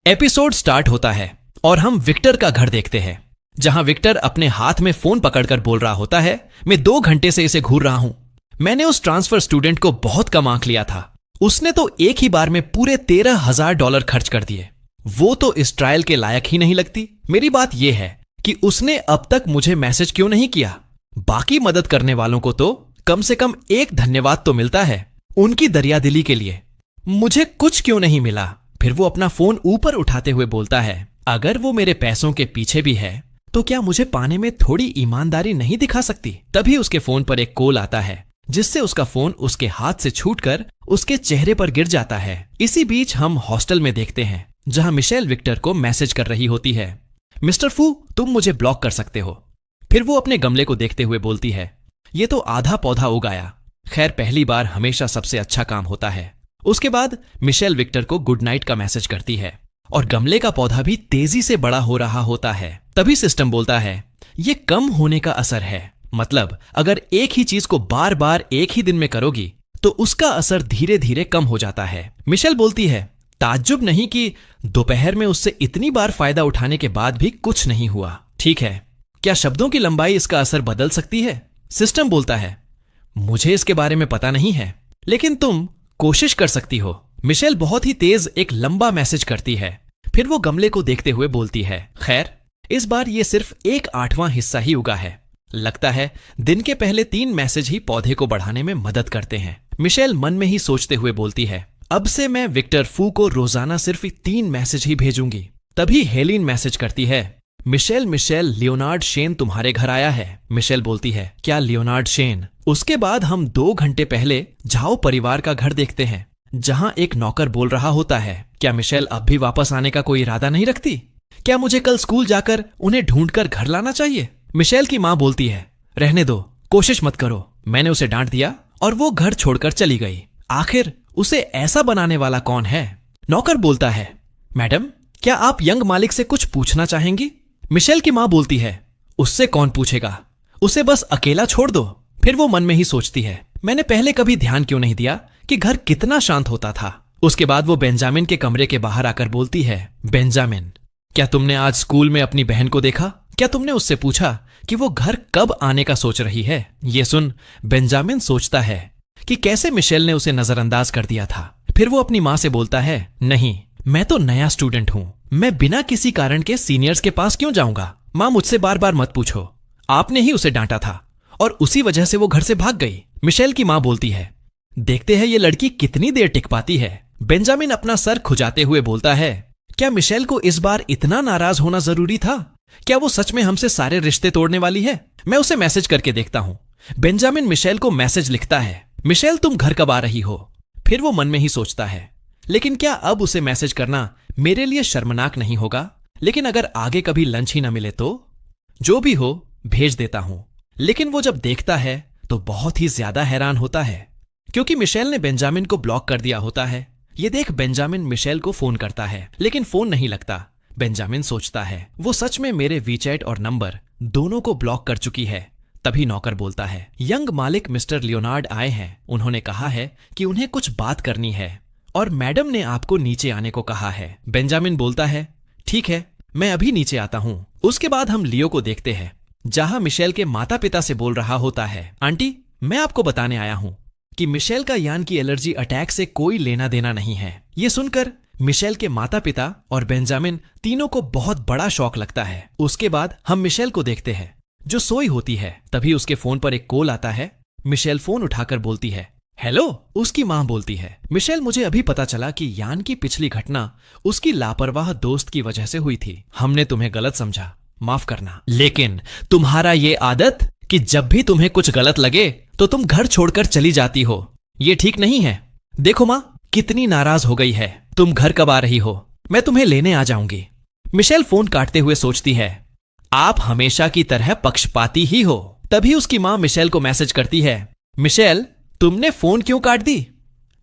Episode start होता है और हम विक्टर का घर देखते हैं, जहां विक्टर अपने हाथ में फोन पकड़कर बोल रहा होता है, मैं 2 घंटे से इसे घूर रहा हूं। मैंने उस ट्रांसफर स्टूडेंट को बहुत कम आंक लिया था। उसने तो एक ही बार में पूरे $13,000 खर्च कर दिए। वो तो इस ट्रायल के लायक ही नहीं लगती। मेरी बात यह है कि उसने अब तक मुझे मैसेज क्यों नहीं किया। बाकी मदद करने वालों को तो कम से कम एक धन्यवाद तो मिलता है उनकी दरियादिली के लिए। मुझे कुछ क्यों नहीं मिला। फिर वो अपना फोन ऊपर उठाते हुए बोलता है, अगर वो मेरे पैसों के पीछे भी है तो क्या मुझे पाने में थोड़ी ईमानदारी नहीं दिखा सकती। तभी उसके फोन पर एक कॉल आता है, जिससे उसका फोन उसके हाथ से छूटकर उसके चेहरे पर गिर जाता है। इसी बीच हम हॉस्टल में देखते हैं, जहां मिशेल विक्टर को मैसेज कर रही होती है, मिस्टर फू, तुम मुझे ब्लॉक कर सकते हो। फिर वो अपने गमले को देखते हुए बोलती है, ये तो आधा पौधा उगाया। खैर, पहली बार हमेशा सबसे अच्छा काम होता है। उसके बाद मिशेल विक्टर को गुड नाइट का मैसेज करती है और गमले का पौधा भी तेजी से बड़ा हो रहा होता है। तभी सिस्टम बोलता है, ये कम होने का असर है। मतलब अगर एक ही चीज को बार बार एक ही दिन में करोगी तो उसका असर धीरे धीरे कम हो जाता है। मिशेल बोलती है, ताज्जुब नहीं कि दोपहर में उससे इतनी बार फायदा उठाने के बाद भी कुछ नहीं हुआ। ठीक है, क्या शब्दों की लंबाई इसका असर बदल सकती है? सिस्टम बोलता है, मुझे इसके बारे में पता नहीं है, लेकिन तुम कोशिश कर सकती हो। मिशेल बहुत ही तेज एक लंबा मैसेज करती है। फिर वो गमले को देखते हुए बोलती है, खैर इस बार ये सिर्फ 1/8वां हिस्सा ही उगा है। लगता है दिन के पहले 3 मैसेज ही पौधे को बढ़ाने में मदद करते हैं। मिशेल मन में ही सोचते हुए बोलती है, अब से मैं विक्टर फू को रोजाना सिर्फ 3 मैसेज ही भेजूंगी। तभी हेलिन मैसेज करती है, मिशेल लियोनार्ड शेन तुम्हारे घर आया है। मिशेल बोलती है, क्या लियोनार्ड शेन? उसके बाद हम 2 घंटे पहले झाओ परिवार का घर देखते हैं, जहां एक नौकर बोल रहा होता है, क्या मिशेल अब भी वापस आने का कोई इरादा नहीं रखती? क्या मुझे कल स्कूल जाकर उन्हें ढूंढकर घर लाना चाहिए? मिशेल की मां बोलती है, रहने दो, कोशिश मत करो। मैंने उसे डांट दिया और वो घर छोड़कर चली गई। आखिर उसे ऐसा बनाने वाला कौन है? नौकर बोलता है, मैडम, क्या आप यंग मालिक से कुछ पूछना चाहेंगी? मिशेल की मां बोलती है, उससे कौन पूछेगा, उसे बस अकेला छोड़ दो। फिर वो मन में ही सोचती है, मैंने पहले कभी ध्यान क्यों नहीं दिया कि घर कितना शांत होता था। उसके बाद वो बेंजामिन के कमरे के बाहर आकर बोलती है, बेंजामिन, क्या तुमने आज स्कूल में अपनी बहन को देखा? क्या तुमने उससे पूछा कि वो घर कब आने का सोच रही है? ये सुन बेंजामिन सोचता है कि कैसे मिशेल ने उसे नजरअंदाज कर दिया था। फिर वो अपनी मां से बोलता है, नहीं, मैं तो नया स्टूडेंट हूं, मैं बिना किसी कारण के सीनियर्स के पास क्यों जाऊंगा? मां, मुझसे बार बार मत पूछो, आपने ही उसे डांटा था और उसी वजह से वो घर से भाग गई। मिशेल की मां बोलती है, देखते हैं ये लड़की कितनी देर टिक पाती है। बेंजामिन अपना सर खुजाते हुए बोलता है, क्या मिशेल को इस बार इतना नाराज होना जरूरी था? क्या वो सच में हमसे सारे रिश्ते तोड़ने वाली है? मैं उसे मैसेज करके देखता हूं। बेंजामिन मिशेल को मैसेज लिखता है, मिशेल तुम घर कब आ रही हो? फिर वो मन में ही सोचता है, लेकिन क्या अब उसे मैसेज करना मेरे लिए शर्मनाक नहीं होगा? लेकिन अगर आगे कभी लंच ही ना मिले तो? जो भी हो, भेज देता हूं। लेकिन वो जब देखता है तो बहुत ही ज्यादा हैरान होता है, क्योंकि मिशेल ने बेंजामिन को ब्लॉक कर दिया होता है। ये देख बेंजामिन मिशेल को फोन करता है, लेकिन फोन नहीं लगता। बेंजामिन सोचता है, वो सच में मेरे वीचैट और नंबर दोनों को ब्लॉक कर चुकी है। तभी नौकर बोलता है, यंग मालिक मिस्टर लियोनार्ड आए हैं। उन्होंने कहा है कि उन्हें कुछ बात करनी है और मैडम ने आपको नीचे आने को कहा है। बेंजामिन बोलता है, ठीक है, मैं अभी नीचे आता हूं। उसके बाद हम लियो को देखते हैं, जहां मिशेल के माता पिता से बोल रहा होता है, आंटी, मैं आपको बताने आया हूं कि मिशेल का यान की एलर्जी अटैक से कोई लेना देना नहीं है। ये सुनकर मिशेल के माता पिता और बेंजामिन तीनों को बहुत बड़ा शौक लगता है। उसके बाद हम मिशेल को देखते हैं, जो सोई होती है। तभी उसके फोन पर एक कॉल आता है। मिशेल फोन उठाकर बोलती है, हेलो। उसकी मां बोलती है, मिशेल, मुझे अभी पता चला कि यान की पिछली घटना उसकी लापरवाह दोस्त की वजह से हुई थी। हमने तुम्हें गलत समझा, माफ करना। लेकिन तुम्हारा ये आदत कि जब भी तुम्हें कुछ गलत लगे तो तुम घर छोड़कर चली जाती हो, ये ठीक नहीं है। देखो मां, कितनी नाराज हो गई है। तुम घर कब आ रही हो? मैं तुम्हें लेने आ जाऊंगी। मिशेल फोन काटते हुए सोचती है, आप हमेशा की तरह पक्षपाती ही हो। तभी उसकी मां मिशेल को मैसेज करती है, मिशेल, तुमने फोन क्यों काट दी?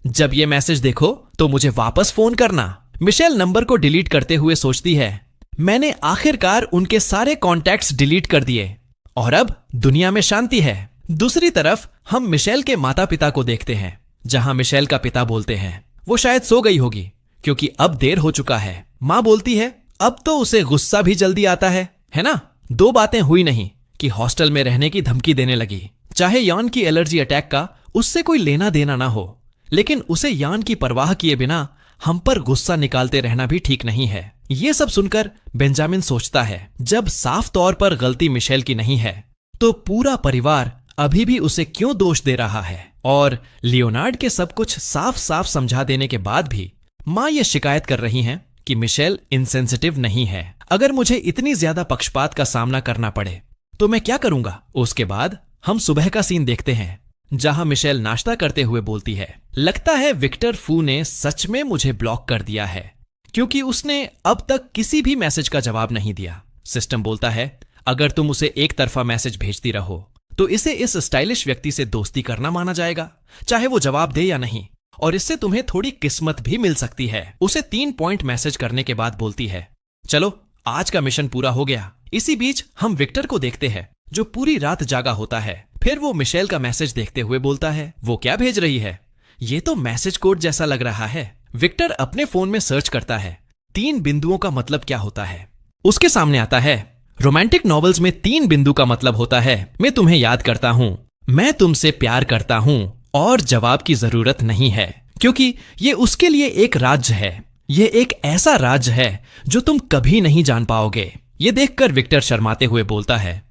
जब ये मैसेज देखो तो मुझे वापस फोन करना। मिशेल नंबर को डिलीट करते हुए सोचती है, मैंने आखिरकार उनके सारे कॉन्टैक्ट्स डिलीट कर दिए और अब दुनिया में शांति है। दूसरी तरफ हम मिशेल के माता पिता को देखते हैं, जहां मिशेल का पिता बोलते हैं, वो शायद सो गई होगी क्योंकि अब देर हो चुका है। माँ बोलती है अब तो उसे गुस्सा भी जल्दी आता है ना। दो बातें हुई नहीं कि हॉस्टल में रहने की धमकी देने लगी। चाहे यान की एलर्जी अटैक का उससे कोई लेना देना ना हो, लेकिन उसे यान की परवाह किए बिना हम पर गुस्सा निकालते रहना भी ठीक नहीं है। ये सब सुनकर बेंजामिन सोचता है जब साफ तौर पर गलती मिशेल की नहीं है तो पूरा परिवार अभी भी उसे क्यों दोष दे रहा है। और लियोनार्ड के सब कुछ साफ साफ समझा देने के बाद भी माँ ये शिकायत कर रही हैं कि मिशेल इनसेंसिटिव नहीं है। अगर मुझे इतनी ज्यादा पक्षपात का सामना करना पड़े तो मैं क्या करूंगा। उसके बाद हम सुबह का सीन देखते हैं जहां मिशेल नाश्ता करते हुए बोलती है लगता है विक्टर फू ने सच में मुझे ब्लॉक कर दिया है, क्योंकि उसने अब तक किसी भी मैसेज का जवाब नहीं दिया। सिस्टम बोलता है अगर तुम उसे एक तरफा मैसेज भेजती रहो तो इसे इस स्टाइलिश व्यक्ति से दोस्ती करना माना जाएगा, चाहे वो जवाब दे या नहीं, और इससे तुम्हें थोड़ी किस्मत भी मिल सकती है। उसे 3 पॉइंट मैसेज करने के बाद बोलती है चलो आज का मिशन पूरा हो गया। इसी बीच हम विक्टर को देखते हैं जो पूरी रात जागा होता है। फिर वो मिशेल का मैसेज देखते हुए बोलता है वो क्या भेज रही है, ये तो मैसेज कोड जैसा लग रहा है। विक्टर अपने फोन में सर्च करता है 3 बिंदुओं का मतलब क्या होता है। उसके सामने आता है रोमांटिक नॉवेल्स में 3 बिंदु का मतलब होता है मैं तुम्हें याद करता हूं, मैं तुमसे प्यार करता हूं, और जवाब की जरूरत नहीं है क्योंकि ये उसके लिए एक राज्य है। ये एक ऐसा राज्य है जो तुम कभी नहीं जान पाओगे। ये देखकर विक्टर शर्माते हुए बोलता है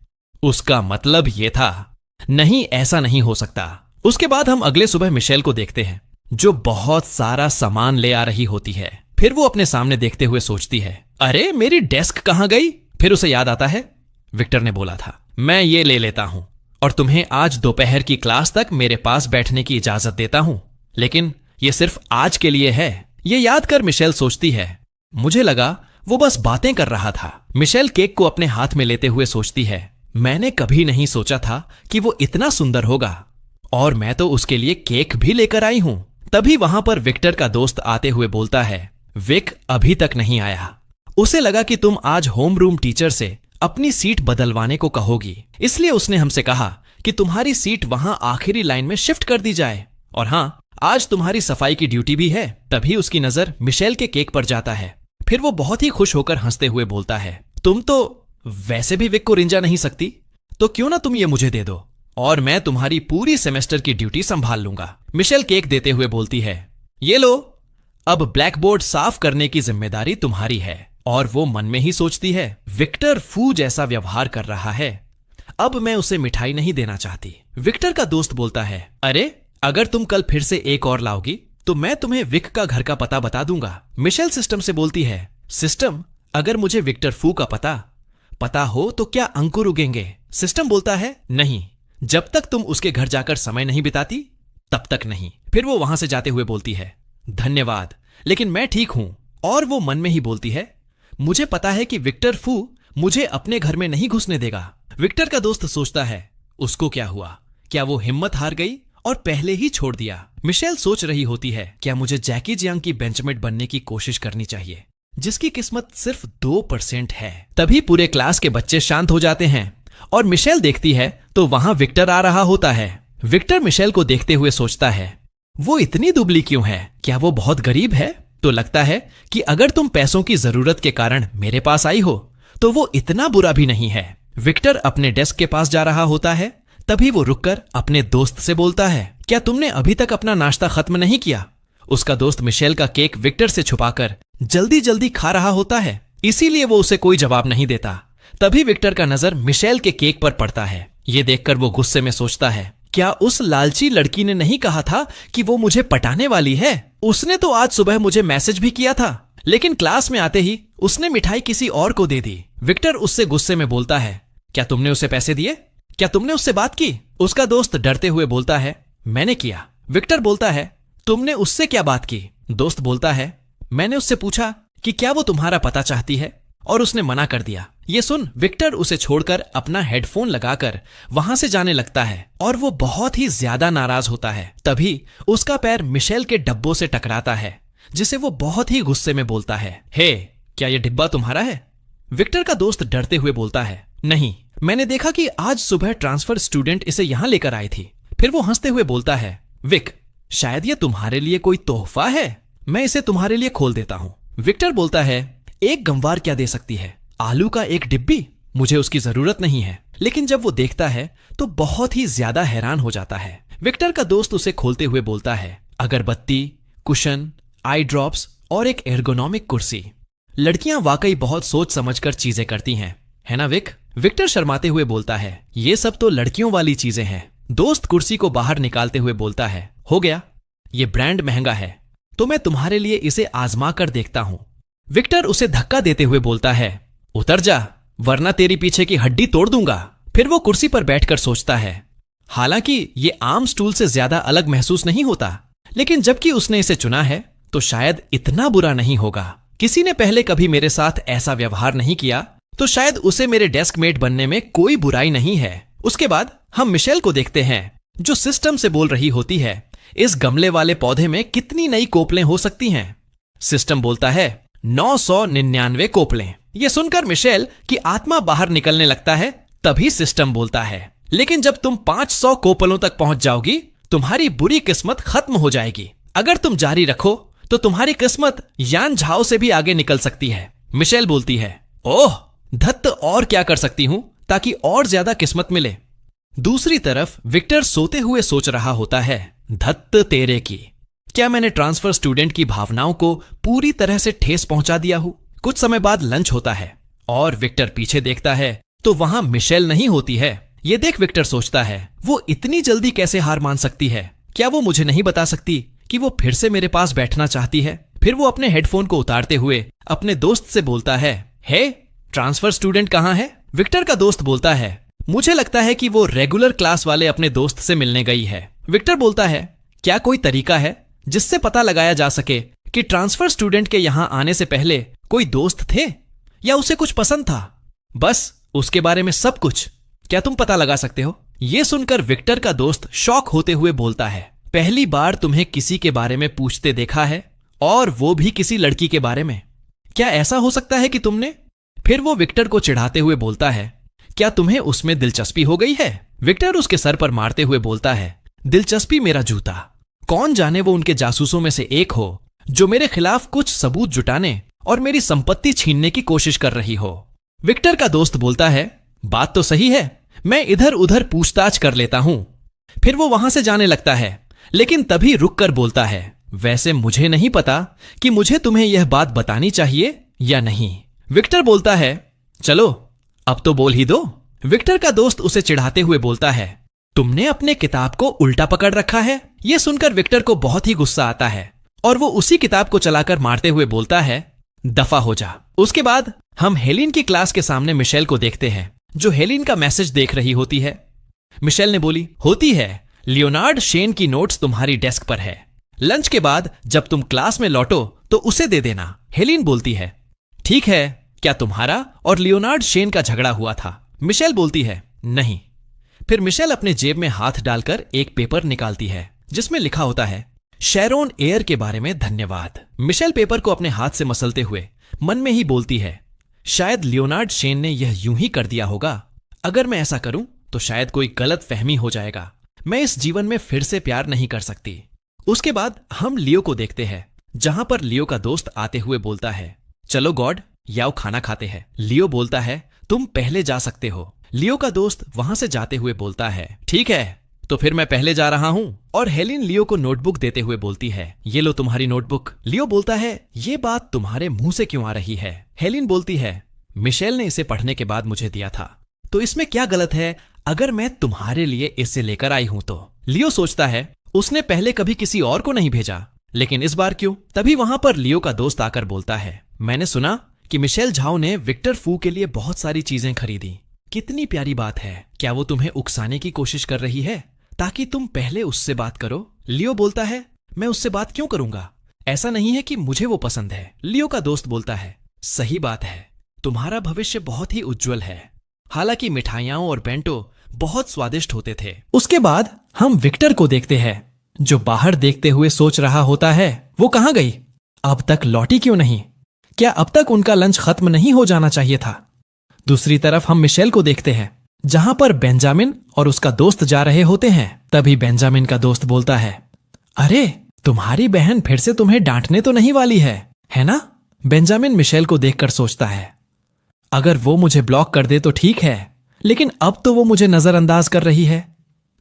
उसका मतलब ये था, नहीं ऐसा नहीं हो सकता। उसके बाद हम अगले सुबह मिशेल को देखते हैं जो बहुत सारा सामान ले आ रही होती है। फिर वो अपने सामने देखते हुए सोचती है अरे मेरी डेस्क कहां गई। फिर उसे याद आता है विक्टर ने बोला था मैं ये ले लेता हूं और तुम्हें आज दोपहर की क्लास तक मेरे पास बैठने की इजाजत देता हूं, लेकिन ये सिर्फ आज के लिए है। ये याद कर मिशेल सोचती है मुझे लगा वो बस बातें कर रहा था। मिशेल केक को अपने हाथ में लेते हुए सोचती है मैंने कभी नहीं सोचा था कि वो इतना सुंदर होगा, और मैं तो उसके लिए केक भी लेकर आई हूं। तभी वहां पर विक्टर का दोस्त आते हुए बोलता है विक अभी तक नहीं आया। उसे लगा कि तुम आज होम रूम टीचर से अपनी सीट बदलवाने को कहोगी, इसलिए उसने हमसे कहा कि तुम्हारी सीट वहां आखिरी लाइन में शिफ्ट कर दी जाए, और हां आज तुम्हारी सफाई की ड्यूटी भी है। तभी उसकी नजर मिशेल के केक पर जाता है। फिर वो बहुत ही खुश होकर हंसते हुए बोलता है तुम तो वैसे भी विक को रिंजा नहीं सकती, तो क्यों ना तुम ये मुझे दे दो और मैं तुम्हारी पूरी सेमेस्टर की ड्यूटी संभाल लूंगा। मिशेल केक देते हुए बोलती है ये लो, अब ब्लैक बोर्ड साफ करने की जिम्मेदारी तुम्हारी है। और वो मन में ही सोचती है विक्टर फू जैसा व्यवहार कर रहा है, अब मैं उसे मिठाई नहीं देना चाहती। विक्टर का दोस्त बोलता है अरे अगर तुम कल फिर से एक और लाओगी तो मैं तुम्हें विक का घर का पता बता दूंगा। मिशेल सिस्टम से बोलती है सिस्टम अगर मुझे विक्टर फू का पता हो तो क्या अंकुर उगेंगे। सिस्टम बोलता है नहीं, जब तक तुम उसके घर जाकर समय नहीं बिताती तब तक नहीं। फिर वो वहां से जाते हुए बोलती है धन्यवाद, लेकिन मैं ठीक हूं। और वो मन में ही बोलती है मुझे पता है कि विक्टर फू मुझे अपने घर में नहीं घुसने देगा। विक्टर का दोस्त सोचता है उसको क्या हुआ, क्या वो हिम्मत हार गई और पहले ही छोड़ दिया। मिशेल सोच रही होती है क्या मुझे जैकी जियांग की बेंचमेट बनने की कोशिश करनी चाहिए, जिसकी किस्मत सिर्फ 2% है। तभी पूरे क्लास के बच्चे शांत हो जाते हैं और मिशेल देखती है तो वहां विक्टर आ रहा होता है। विक्टर मिशेल को देखते हुए सोचता है वो इतनी दुबली क्यों है, क्या वो बहुत गरीब है। तो लगता है कि अगर तुम पैसों की जरूरत के कारण मेरे पास आई हो तो वो इतना बुरा भी नहीं है। विक्टर अपने डेस्क के पास जा रहा होता है, तभी वो रुककर अपने दोस्त से बोलता है क्या तुमने अभी तक अपना नाश्ता खत्म नहीं किया। उसका दोस्त मिशेल का केक विक्टर से छुपाकर जल्दी जल्दी खा रहा होता है, इसीलिए वो उसे कोई जवाब नहीं देता। तभी विक्टर का नजर मिशेल के केक पर पड़ता है। ये देखकर वो गुस्से में सोचता है क्या उस लालची लड़की ने नहीं कहा था कि वो मुझे पटाने वाली है। उसने तो आज सुबह मुझे मैसेज भी किया था, लेकिन क्लास में आते ही उसने मिठाई किसी और को दे दी। विक्टर उससे गुस्से में बोलता है क्या तुमने उसे पैसे दिए, क्या तुमने उससे बात की। उसका दोस्त डरते हुए बोलता है मैंने किया। विक्टर बोलता है तुमने उससे क्या बात की। दोस्त बोलता है मैंने उससे पूछा कि क्या वो तुम्हारा पता चाहती है और उसने मना कर दिया। ये सुन विक्टर उसे छोड़कर अपना हेडफोन लगाकर वहां से जाने लगता है और वो बहुत ही ज्यादा नाराज होता है। तभी उसका पैर मिशेल के डब्बों से टकराता है, जिसे वो बहुत ही गुस्से में बोलता है हे क्या ये डिब्बा तुम्हारा है। विक्टर का दोस्त डरते हुए बोलता है नहीं, मैंने देखा कि आज सुबह ट्रांसफर स्टूडेंट इसे यहां लेकर आई थी। फिर वो हंसते हुए बोलता है विक शायद ये तुम्हारे लिए कोई तोहफा है। मैं इसे तुम्हारे लिए खोल देता हूँ। विक्टर बोलता है, एक गंवार क्या दे सकती है, आलू का एक डिब्बी, मुझे उसकी जरूरत नहीं है। लेकिन जब वो देखता है तो बहुत ही ज्यादा हैरान हो जाता है। विक्टर का दोस्त उसे खोलते हुए बोलता है, अगरबत्ती, कुशन, आई ड्रॉप्स और एक एर्गोनॉमिक कुर्सी। लड़कियां वाकई बहुत सोच समझकर चीजें करती हैं, है ना विक? विक्टर शर्माते हुए बोलता है, ये सब तो लड़कियों वाली चीजें हैं। दोस्त कुर्सी को बाहर निकालते हुए बोलता है, हो गया, ये ब्रांड महंगा है तो मैं तुम्हारे लिए इसे आजमा कर देखता हूं। विक्टर उसे धक्का देते हुए बोलता है, उतर जा वरना तेरी पीछे की हड्डी तोड़ दूंगा। फिर वो कुर्सी पर बैठकर सोचता है, हालांकि ये आम स्टूल से ज्यादा अलग महसूस नहीं होता, लेकिन जबकि उसने इसे चुना है तो शायद इतना बुरा नहीं होगा। किसी ने पहले कभी मेरे साथ ऐसा व्यवहार नहीं किया तो शायद उसे मेरे डेस्क मेट बनने में कोई बुराई नहीं है। उसके बाद हम मिशेल को देखते हैं जो सिस्टम से बोल रही होती है, इस गमले वाले पौधे में कितनी नई कोपलें हो सकती हैं। सिस्टम बोलता है 999 कोपलें। यह सुनकर मिशेल की आत्मा बाहर निकलने लगता है। तभी सिस्टम बोलता है, लेकिन जब तुम 500 कोपलों तक पहुंच जाओगी तुम्हारी बुरी किस्मत खत्म हो जाएगी। अगर तुम जारी रखो तो तुम्हारी किस्मत यान झाओ से भी आगे निकल सकती है। मिशेल बोलती है, ओह धत्त, और क्या कर सकती हूं ताकि और ज्यादा किस्मत मिले। दूसरी तरफ विक्टर सोते हुए सोच रहा होता है, धत्त तेरे की, क्या मैंने ट्रांसफर स्टूडेंट की भावनाओं को पूरी तरह से ठेस पहुंचा दिया हूं। कुछ समय बाद लंच होता है और विक्टर पीछे देखता है तो वहां मिशेल नहीं होती है। यह देख विक्टर सोचता है, वो इतनी जल्दी कैसे हार मान सकती है? क्या वो मुझे नहीं बता सकती कि वो फिर से मेरे पास बैठना चाहती है? फिर वो अपने हेडफोन को उतारते हुए अपने दोस्त से बोलता है, हे ट्रांसफर स्टूडेंट कहां है? विक्टर का दोस्त बोलता है, मुझे लगता है कि वो रेगुलर क्लास वाले अपने दोस्त से मिलने गई है। विक्टर बोलता है, क्या कोई तरीका है जिससे पता लगाया जा सके कि ट्रांसफर स्टूडेंट के यहां आने से पहले कोई दोस्त थे या उसे कुछ पसंद था? बस उसके बारे में सब कुछ, क्या तुम पता लगा सकते हो? यह सुनकर विक्टर का दोस्त शॉक होते हुए बोलता है, पहली बार तुम्हें किसी के बारे में पूछते देखा है, और वो भी किसी लड़की के बारे में। क्या ऐसा हो सकता है कि तुमने? फिर वो विक्टर को चिढ़ाते हुए बोलता है, क्या तुम्हें उसमें दिलचस्पी हो गई है? विक्टर उसके सर पर मारते हुए बोलता है, दिलचस्पी मेरा जूता, कौन जाने वो उनके जासूसों में से एक हो जो मेरे खिलाफ कुछ सबूत जुटाने और मेरी संपत्ति छीनने की कोशिश कर रही हो। विक्टर का दोस्त बोलता है, बात तो सही है, मैं इधर उधर पूछताछ कर लेता हूं। फिर वो वहां से जाने लगता है, लेकिन तभी रुक कर बोलता है, वैसे मुझे नहीं पता कि मुझे तुम्हें यह बात बतानी चाहिए या नहीं। विक्टर बोलता है, चलो अब तो बोल ही दो। विक्टर का दोस्त उसे चिढ़ाते हुए बोलता है, तुमने अपने किताब को उल्टा पकड़ रखा है। यह सुनकर विक्टर को बहुत ही गुस्सा आता है और वो उसी किताब को चलाकर मारते हुए बोलता है, दफा हो जा। उसके बाद हम हेलिन की क्लास के सामने मिशेल को देखते हैं जो हेलिन का मैसेज देख रही होती है। मिशेल ने बोली, होती है, लियोनार्ड शेन की नोट्स तुम्हारी डेस्क पर है, लंच के बाद जब तुम क्लास में लौटो तो उसे दे देना। हेलिन बोलती है, ठीक है, क्या तुम्हारा और लियोनार्ड शेन का झगड़ा हुआ था? मिशेल बोलती है, नहीं। फिर मिशेल अपने जेब में हाथ डालकर एक पेपर निकालती है जिसमें लिखा होता है, शैरोन एयर के बारे में धन्यवाद। मिशेल पेपर को अपने हाथ से मसलते हुए मन में ही बोलती है, शायद लियोनार्ड शेन ने यह यूं ही कर दिया होगा। अगर मैं ऐसा करूं तो शायद कोई गलत फहमी हो जाएगा, मैं इस जीवन में फिर से प्यार नहीं कर सकती। उसके बाद हम लियो को देखते हैं जहां पर लियो का दोस्त आते हुए बोलता है, चलो गॉड याओ खाना खाते हैं। लियो बोलता है, तुम पहले जा सकते हो। लियो का दोस्त वहां से जाते हुए बोलता है, ठीक है तो फिर मैं पहले जा रहा हूं। और हेलिन लियो को नोटबुक देते हुए बोलती है, ये लो तुम्हारी नोटबुक। लियो बोलता है, ये बात तुम्हारे मुंह से क्यों आ रही है? हेलिन बोलती है, मिशेल ने इसे पढ़ने के बाद मुझे दिया था, तो इसमें क्या गलत है अगर मैं तुम्हारे लिए इसे लेकर आई हूं तो? लियो सोचता है, उसने पहले कभी किसी और को नहीं भेजा, लेकिन इस बार क्यों? तभी वहां पर लियो का दोस्त आकर बोलता है, मैंने सुना कि मिशेल झाओ ने विक्टर फू के लिए बहुत सारी चीजें खरीदी। कितनी प्यारी बात है। क्या वो तुम्हें उकसाने की कोशिश कर रही है ताकि तुम पहले उससे बात करो? लियो बोलता है, मैं उससे बात क्यों करूंगा? ऐसा नहीं है कि मुझे वो पसंद है। लियो का दोस्त बोलता है, सही बात है, तुम्हारा भविष्य बहुत ही उज्जवल है। हालांकि मिठाइयां और बेंटो बहुत स्वादिष्ट होते थे। उसके बाद हम विक्टर को देखते हैं जो बाहर देखते हुए सोच रहा होता है, वो कहां गई? अब तक लौटी क्यों नहीं? क्या अब तक उनका लंच खत्म नहीं हो जाना चाहिए था? दूसरी तरफ हम मिशेल को देखते हैं जहां पर बेंजामिन और उसका दोस्त जा रहे होते हैं। तभी बेंजामिन का दोस्त बोलता है, अरे तुम्हारी बहन फिर से तुम्हें डांटने तो नहीं वाली है ना? बेंजामिन मिशेल को देखकर सोचता है, अगर वो मुझे ब्लॉक कर दे तो ठीक है, लेकिन अब तो वो मुझे नजरअंदाज कर रही है।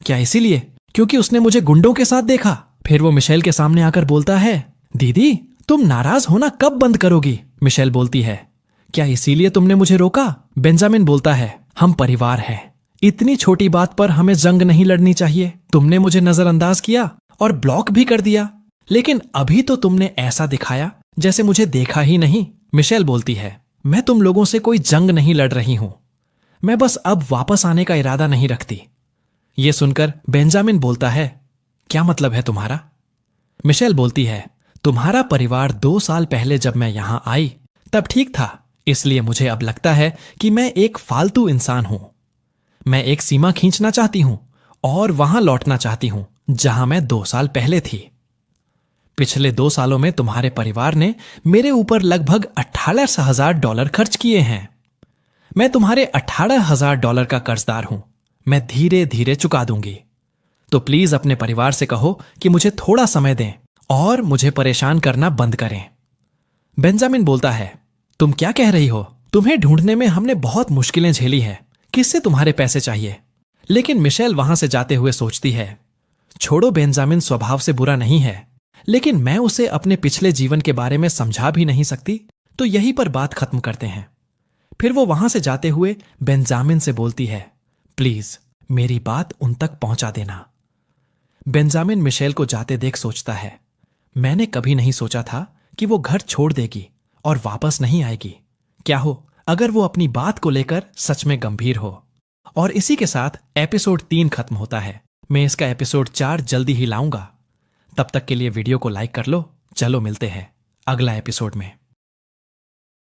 क्या इसीलिए क्योंकि उसने मुझे गुंडों के साथ देखा? फिर वो मिशेल के सामने आकर बोलता है, दीदी तुम नाराज होना कब बंद करोगी? मिशेल बोलती है, क्या इसीलिए तुमने मुझे रोका? बेंजामिन बोलता है, हम परिवार हैं, इतनी छोटी बात पर हमें जंग नहीं लड़नी चाहिए। तुमने मुझे नजरअंदाज किया और ब्लॉक भी कर दिया, लेकिन अभी तो तुमने ऐसा दिखाया जैसे मुझे देखा ही नहीं। मिशेल बोलती है, मैं तुम लोगों से कोई जंग नहीं लड़ रही हूं, मैं बस अब वापस आने का इरादा नहीं रखती। यह सुनकर बेंजामिन बोलता है, क्या मतलब है तुम्हारा? मिशेल बोलती है, तुम्हारा परिवार 2 साल पहले जब मैं यहां आई तब ठीक था, इसलिए मुझे अब लगता है कि मैं एक फालतू इंसान हूं। मैं एक सीमा खींचना चाहती हूं और वहां लौटना चाहती हूं जहां मैं 2 साल पहले थी। पिछले 2 सालों में तुम्हारे परिवार ने मेरे ऊपर लगभग $18,000 खर्च किए हैं। मैं तुम्हारे $18,000 का कर्जदार हूं। मैं धीरे धीरे चुका दूंगी। तो प्लीज अपने परिवार से कहो कि मुझे थोड़ा समय दें और मुझे परेशान करना बंद करें। बेंजामिन बोलता है, तुम क्या कह रही हो? तुम्हें ढूंढने में हमने बहुत मुश्किलें झेली हैं, किससे तुम्हारे पैसे चाहिए? लेकिन मिशेल वहां से जाते हुए सोचती है, छोड़ो, बेंजामिन स्वभाव से बुरा नहीं है, लेकिन मैं उसे अपने पिछले जीवन के बारे में समझा भी नहीं सकती, तो यहीं पर बात खत्म करते हैं। फिर वो वहां से जाते हुए बेंजामिन से बोलती है, प्लीज मेरी बात उन तक पहुंचा देना। बेंजामिन मिशेल को जाते देख सोचता है, मैंने कभी नहीं सोचा था कि वो घर छोड़ देगी और वापस नहीं आएगी। क्या हो अगर वो अपनी बात को लेकर सच में गंभीर हो। और इसी के साथ एपिसोड 3 खत्म होता है। मैं इसका एपिसोड 4 जल्दी ही लाऊंगा। तब तक के लिए वीडियो को लाइक कर लो। चलो मिलते हैं अगला एपिसोड में।